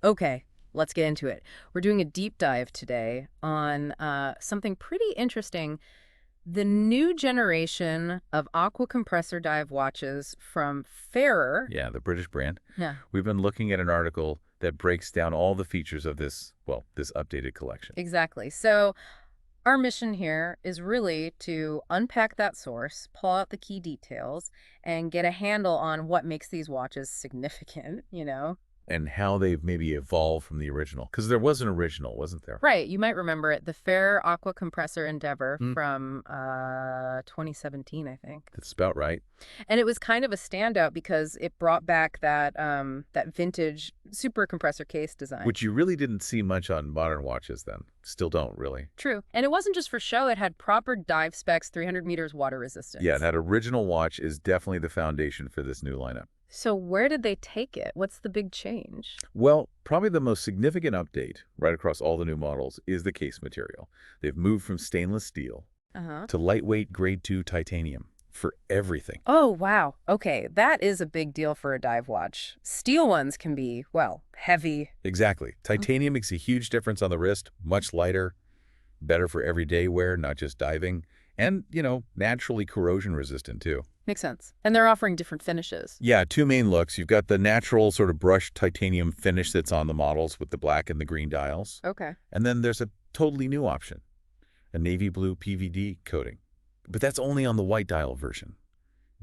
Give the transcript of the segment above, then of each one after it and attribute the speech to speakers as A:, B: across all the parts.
A: Okay, let's get into it. We're doing a deep dive today on something pretty interesting. The new generation of aqua compressor dive watches from Farer.
B: Yeah, the British brand.
A: Yeah,
B: We've been looking at an article that breaks down all the features of this, well, this updated collection.
A: exactly. So our mission here is really to unpack that source, pull out the key details, and get a handle on what makes these watches significant.
B: And how they've maybe evolved from the original. Because there was an original, wasn't there?
A: Right, you might remember it, the Farer Aqua Compressor Endeavour
B: Mm.
A: from 2017, I think.
B: That's about right.
A: And it was kind of a standout because it brought back that vintage super compressor case design.
B: Which you really didn't see much on modern watches then. Still don't, really.
A: True. And it wasn't just for show, it had proper dive specs, 300 meters water resistance.
B: Yeah, that original watch is definitely the foundation for this new lineup.
A: So where did they take it? What's the big change?
B: Well, probably the most significant update right across all the new models is the case material. They've moved from stainless steel to lightweight grade 2 titanium for everything.
A: Oh, wow. Okay, that is a big deal for a dive watch. Steel ones can be, well, heavy.
B: Exactly. Titanium makes a huge difference on the wrist, much lighter, better for everyday wear, not just diving, and, naturally corrosion resistant too.
A: Makes sense. And they're offering different finishes.
B: Yeah, two main looks. You've got the natural sort of brushed titanium finish that's on the models with the black and the green dials.
A: Okay.
B: And then there's a totally new option, a navy blue PVD coating. But that's only on the white dial version.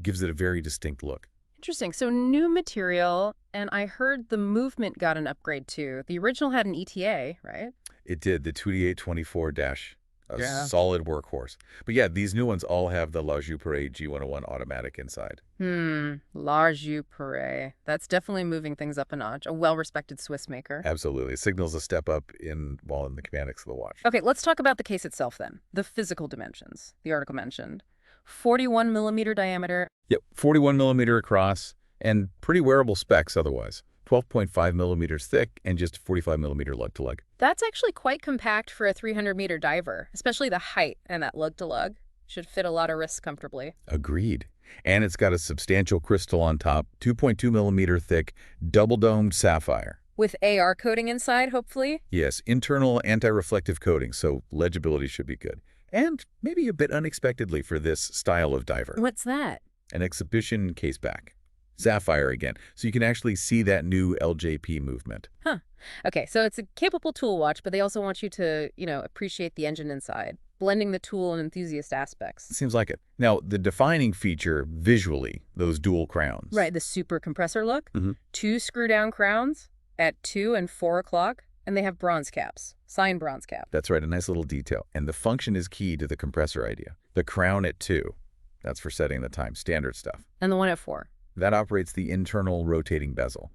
B: Gives it a very distinct look.
A: Interesting. So new material, and I heard the movement got an upgrade too. The original had an ETA, right?
B: It did, the 2824-, a
A: Yeah.
B: solid workhorse. But yeah, these new ones all have the Joux-Perret G101 automatic inside.
A: La Joux-Perret. That's definitely moving things up a notch. A well-respected Swiss maker.
B: Absolutely. It signals a step up in the mechanics of the watch.
A: Okay, let's talk about the case itself then. The physical dimensions, the article mentioned. 41 millimeter diameter.
B: Yep, 41 millimeter across, and pretty wearable specs otherwise. 12.5 millimeters thick and just 45 millimeter lug-to-lug.
A: That's actually quite compact for a 300-meter diver, especially the height and that lug-to-lug. Should fit a lot of wrists comfortably.
B: Agreed. And it's got a substantial crystal on top, 2.2 millimeter thick, double-domed sapphire.
A: With AR coating inside, hopefully?
B: Yes, internal anti-reflective coating, so legibility should be good. And maybe a bit unexpectedly for this style of diver.
A: What's that?
B: An exhibition caseback. Sapphire again, so you can actually see that new LJP movement.
A: Huh. Okay, so it's a capable tool watch, but they also want you to, appreciate the engine inside, blending the tool and enthusiast aspects.
B: Seems like it. Now, the defining feature visually, those dual crowns.
A: Right, the super compressor look.
B: Mhm.
A: 2 screw-down crowns at 2 and 4 o'clock, and they have bronze caps, signed bronze cap.
B: That's right, a nice little detail. And the function is key to the compressor idea. The crown at 2, that's for setting the time, standard stuff.
A: And the one at 4.
B: That operates the internal rotating bezel.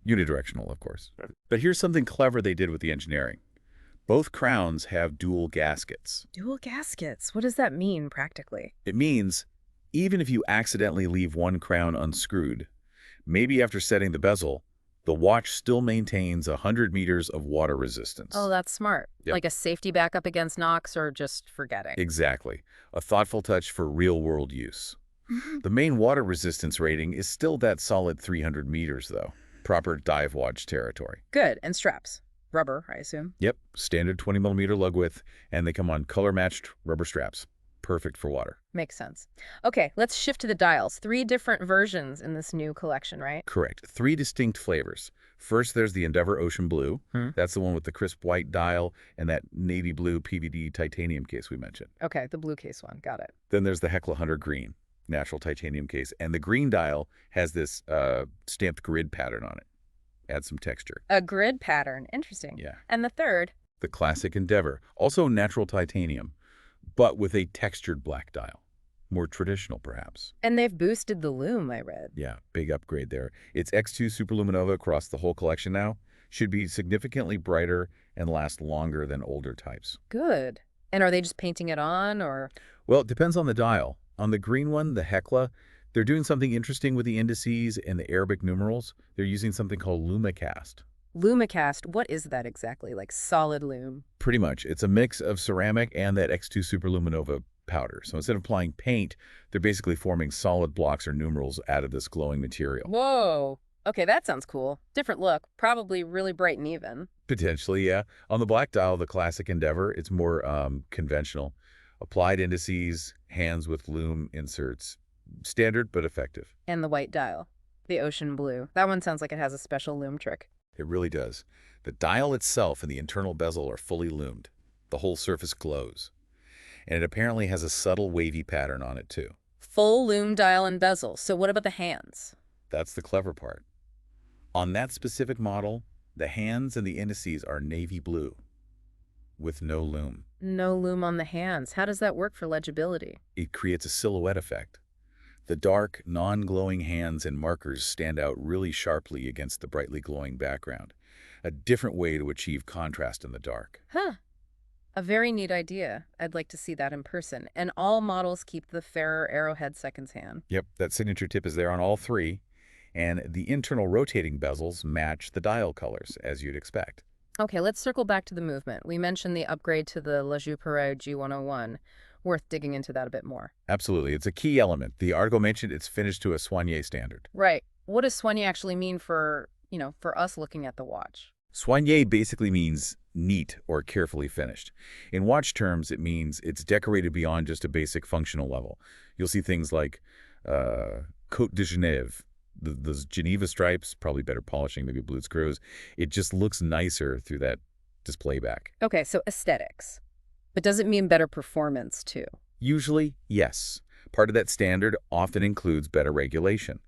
B: Unidirectional, of course. But here's something clever they did with the engineering. Both crowns have dual gaskets.
A: Dual gaskets. What does that mean practically?
B: It means even if you accidentally leave one crown unscrewed, maybe after setting the bezel, the watch still maintains 100 meters of water resistance.
A: Oh, that's smart.
B: Yep.
A: Like a safety backup against knocks or just forgetting.
B: Exactly. A thoughtful touch for real-world use. The main water resistance rating is still that solid 300 meters, though. Proper dive watch territory.
A: Good. And straps. Rubber, I assume.
B: Yep, standard 20 millimeter lug width, and they come on color-matched rubber straps. Perfect for water.
A: Makes sense. Okay, let's shift to the dials. 3 different versions in this new collection, right?
B: Correct. 3 distinct flavors. First, there's the Endeavour Ocean Blue. That's the one with the crisp white dial and that navy blue PVD titanium case we mentioned.
A: Okay, the blue case one. Got it.
B: Then there's the Hecla Hunter Green, natural titanium case. And the green dial has this stamped grid pattern on it. Add some texture.
A: A grid pattern. Interesting.
B: Yeah.
A: And the third?
B: The classic Endeavour, also natural titanium, but with a textured black dial. More traditional, perhaps.
A: And they've boosted the lume, I read.
B: Yeah, big upgrade there. It's X2 Super-LumiNova across the whole collection now. Should be significantly brighter and last longer than older types.
A: Good. And are they just painting it on, or?
B: Well, it depends on the dial. On the green one, the Hecla, they're doing something interesting with the indices and the Arabic numerals. They're using something called Lumicast.
A: Lumicast, what is that exactly? Like solid lume?
B: Pretty much. It's a mix of ceramic and that X2 Super-LumiNova powder. So instead of applying paint, they're basically forming solid blocks or numerals out of this glowing material.
A: Whoa. Okay, that sounds cool. Different look, probably really bright and even.
B: Potentially, yeah. On the black dial, the Classic Endeavour, it's more conventional. Applied indices, hands with lume inserts. Standard but effective.
A: And the white dial, the Ocean Blue. That one sounds like it has a special lume trick.
B: It really does. The dial itself and the internal bezel are fully lumed. The whole surface glows. And it apparently has a subtle wavy pattern on it, too.
A: Full lume dial and bezel. So what about the hands?
B: That's the clever part. On that specific model, the hands and the indices are navy blue, with no lume.
A: No lume on the hands. How does that work for legibility?
B: It creates a silhouette effect. The dark, non-glowing hands and markers stand out really sharply against the brightly glowing background. A different way to achieve contrast in the dark.
A: Huh. A very neat idea. I'd like to see that in person. And all models keep the Farer arrowhead seconds hand.
B: Yep, that signature tip is there on all three. And the internal rotating bezels match the dial colors, as you'd expect.
A: Okay, let's circle back to the movement. We mentioned the upgrade to the Joux-Perret G101. Worth digging into that a bit more.
B: Absolutely. It's a key element. The article mentioned it's finished to a soigné standard.
A: Right. What does soigné actually mean for us looking at the watch?
B: Soigné basically means neat or carefully finished. In watch terms, it means it's decorated beyond just a basic functional level. You'll see things like Côte de Genève, those Geneva stripes, probably better polishing, maybe blued screws. It just looks nicer through that display back.
A: Okay, so aesthetics. But does it mean better performance, too?
B: Usually, yes. Part of that standard often includes better regulation.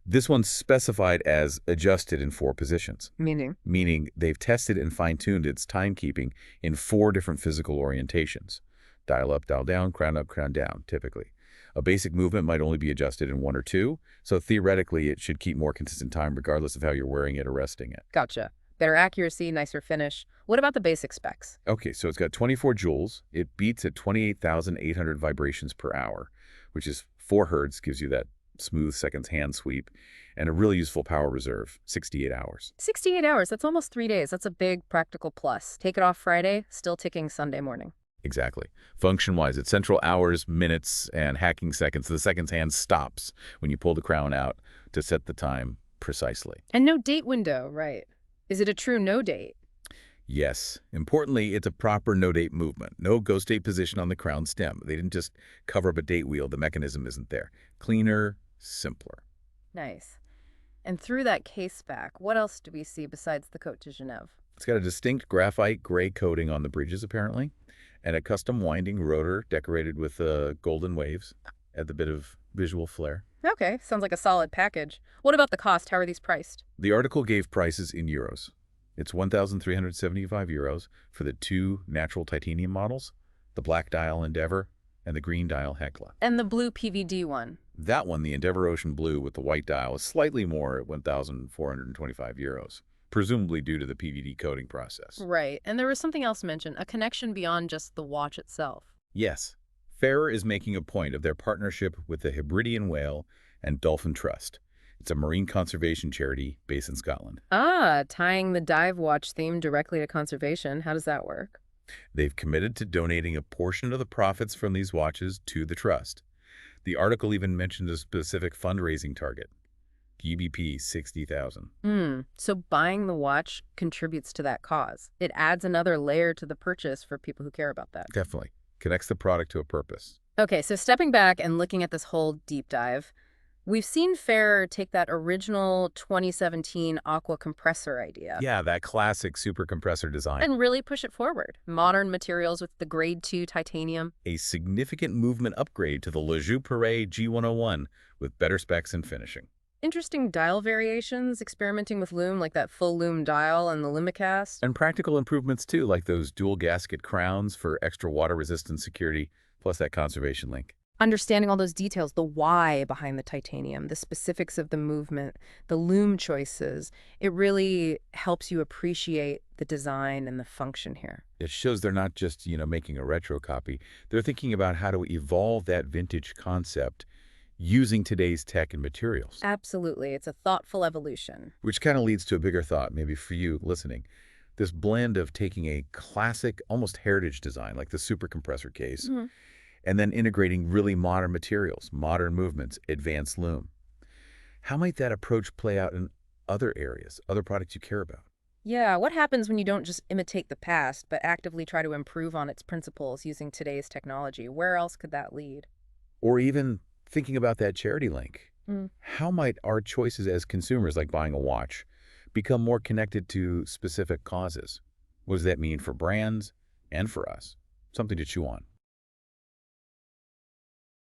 B: This one's specified as adjusted in 4 positions.
A: Meaning?
B: Meaning they've tested and fine-tuned its timekeeping in 4 different physical orientations. Dial up, dial down, crown up, crown down, typically. A basic movement might only be adjusted in 1 or 2, so theoretically it should keep more consistent time regardless of how you're wearing it or resting it.
A: Gotcha. Better accuracy, nicer finish. What about the basic specs?
B: Okay, so it's got 24 joules. It beats at 28,800 vibrations per hour, which is 4 hertz, gives you that smooth seconds hand sweep, and a really useful power reserve, 68 hours.
A: 68 hours, that's almost 3 days. That's a big practical plus. Take it off Friday, still ticking Sunday morning.
B: Exactly. Function-wise, it's central hours, minutes, and hacking seconds. The seconds hand stops when you pull the crown out to set the time precisely.
A: And no date window, right? Is it a true no date?
B: Yes. Importantly, it's a proper no-date movement. No ghost date position on the crown stem. They didn't just cover up a date wheel. The mechanism isn't there. Cleaner, simpler.
A: Nice. And through that Caseback, what else do we see besides the Côte de Genève?
B: It's got a distinct graphite gray coating on the bridges, apparently, and a custom winding rotor decorated with golden waves. Add a bit of visual flair.
A: Okay, sounds like a solid package. What about the cost? How are these priced?
B: The article gave prices in euros. It's 1,375 euros for the 2 natural titanium models, the black dial Endeavour and the green dial Hecla.
A: And the blue PVD one?
B: That one, the Endeavour Ocean Blue with the white dial, is slightly more at 1,425 euros, presumably due to the PVD coating process.
A: Right, and there was something else mentioned, a connection beyond just the watch itself.
B: Yes. Farer is making a point of their partnership with the Hebridean Whale and Dolphin Trust. It's a marine conservation charity based in Scotland.
A: Ah, tying the dive watch theme directly to conservation. How does that work?
B: They've committed to donating a portion of the profits from these watches to the trust. The article even mentioned a specific fundraising target, GBP 60,000.
A: So buying the watch contributes to that cause. It adds another layer to the purchase for people who care about that.
B: Definitely. Connects the product to a purpose.
A: Okay, so stepping back and looking at this whole deep dive, we've seen Farer take that original 2017 Aqua Compressor idea.
B: Yeah, that classic super compressor design.
A: And really push it forward. Modern materials with the grade 2 titanium.
B: A significant movement upgrade to the Joux-Perret G101 with better specs and finishing.
A: Interesting dial variations, experimenting with lume like that full lume dial and the Lumicast.
B: And practical improvements too, like those dual gasket crowns for extra water resistant security, plus that conservation link.
A: Understanding all those details, the why behind the titanium, the specifics of the movement, the lume choices, it really helps you appreciate the design and the function here.
B: It shows they're not just, making a retro copy. They're thinking about how to evolve that vintage concept using today's tech and materials.
A: Absolutely. It's a thoughtful evolution.
B: Which kind of leads to a bigger thought, maybe for you listening. This blend of taking a classic, almost heritage design, like the super compressor case, and then integrating really modern materials, modern movements, advanced lume. How might that approach play out in other areas, other products you care about.
A: Yeah, what happens when you don't just imitate the past, but actively try to improve on its principles using today's technology? Where else could that lead?
B: Or even thinking about that charity link.
A: Mm.
B: How might our choices as consumers, like buying a watch, become more connected to specific causes? What does that mean for brands and for us? Something to chew on.